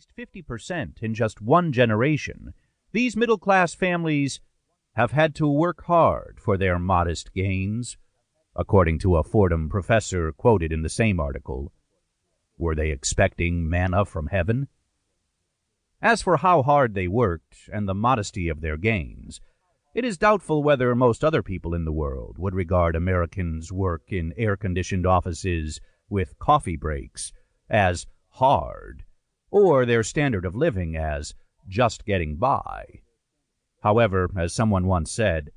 least 50% in just one generation, these middle-class families have had to work hard for their modest gains, according to a Fordham professor quoted in the same article. Were they expecting manna from heaven? As for how hard they worked and the modesty of their gains, it is doubtful whether most other people in the world would regard Americans' work in air-conditioned offices with coffee breaks as hard, or their standard of living as just getting by. However, as someone once said,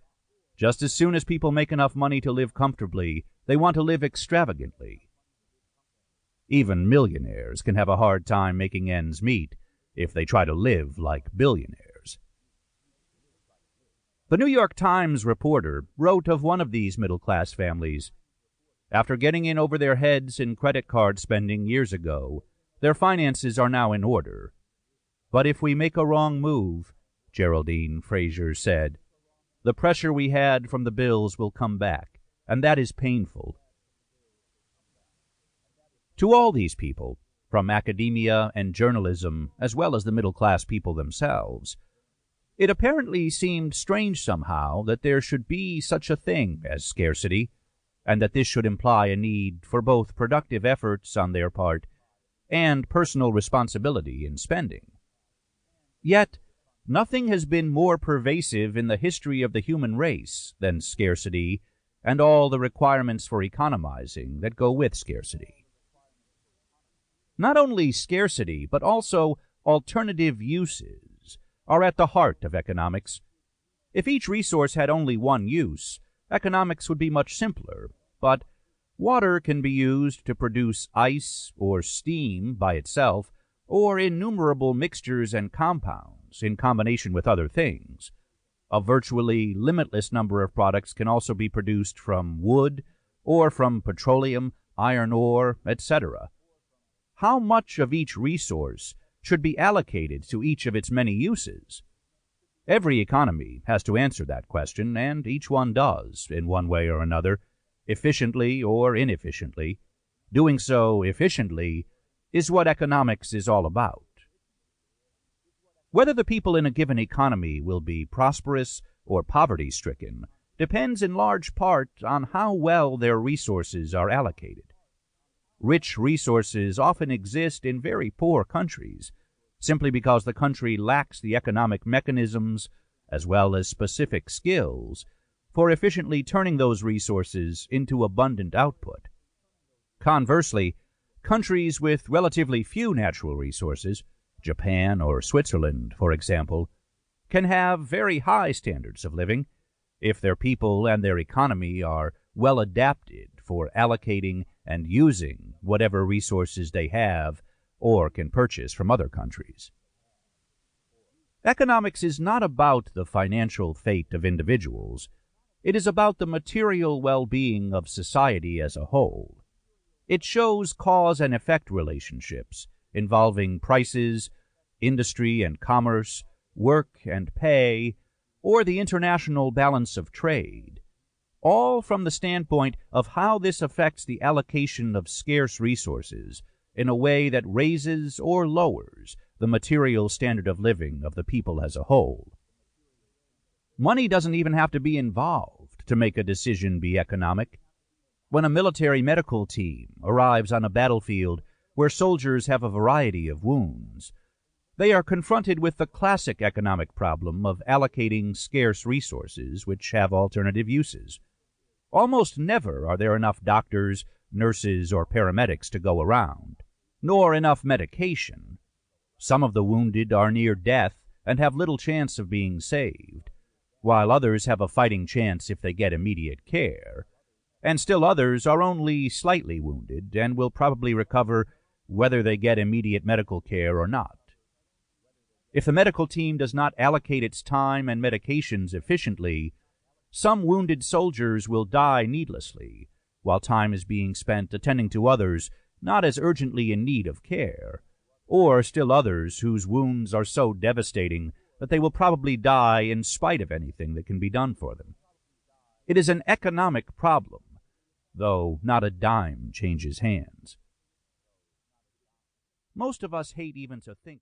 just as soon as people make enough money to live comfortably, they want to live extravagantly. Even millionaires can have a hard time making ends meet if they try to live like billionaires. The New York Times reporter wrote of one of these middle-class families. After getting in over their heads in credit card spending years ago, their finances are now in order. But if we make a wrong move, Geraldine Fraser said, the pressure we had from the bills will come back, and that is painful. To all these people, from academia and journalism, as well as the middle-class people themselves, it apparently seemed strange somehow that there should be such a thing as scarcity, and that this should imply a need for both productive efforts on their part and personal responsibility in spending. Yet, nothing has been more pervasive in the history of the human race than scarcity and all the requirements for economizing that go with scarcity. Not only scarcity, but also alternative uses are at the heart of economics. If each resource had only one use, economics would be much simpler, but water can be used to produce ice or steam by itself, or innumerable mixtures and compounds in combination with other things. A virtually limitless number of products can also be produced from wood or from petroleum, iron ore, etc. How much of each resource should be allocated to each of its many uses? Every economy has to answer that question, and each one does, in one way or another, efficiently or inefficiently. Doing so efficiently is what economics is all about. Whether the people in a given economy will be prosperous or poverty-stricken depends in large part on how well their resources are allocated. Rich resources often exist in very poor countries, simply because the country lacks the economic mechanisms, as well as specific skills, for efficiently turning those resources into abundant output. Conversely, countries with relatively few natural resources, Japan or Switzerland, for example, can have very high standards of living if their people and their economy are well adapted for allocating and using whatever resources they have or can purchase from other countries. Economics is not about the financial fate of individuals. It is about the material well-being of society as a whole. It shows cause and effect relationships involving prices, industry and commerce, work and pay, or the international balance of trade, all from the standpoint of how this affects the allocation of scarce resources in a way that raises or lowers the material standard of living of the people as a whole. Money doesn't even have to be involved to make a decision be economic. When a military medical team arrives on a battlefield where soldiers have a variety of wounds, they are confronted with the classic economic problem of allocating scarce resources which have alternative uses. Almost never are there enough doctors, nurses, or paramedics to go around, nor enough medication. Some of the wounded are near death and have little chance of being saved, while others have a fighting chance if they get immediate care, and still others are only slightly wounded and will probably recover whether they get immediate medical care or not. If the medical team does not allocate its time and medications efficiently, some wounded soldiers will die needlessly, while time is being spent attending to others not as urgently in need of care, or still others whose wounds are so devastating that they will probably die in spite of anything that can be done for them. It is an economic problem, though not a dime changes hands. Most of us hate even to think of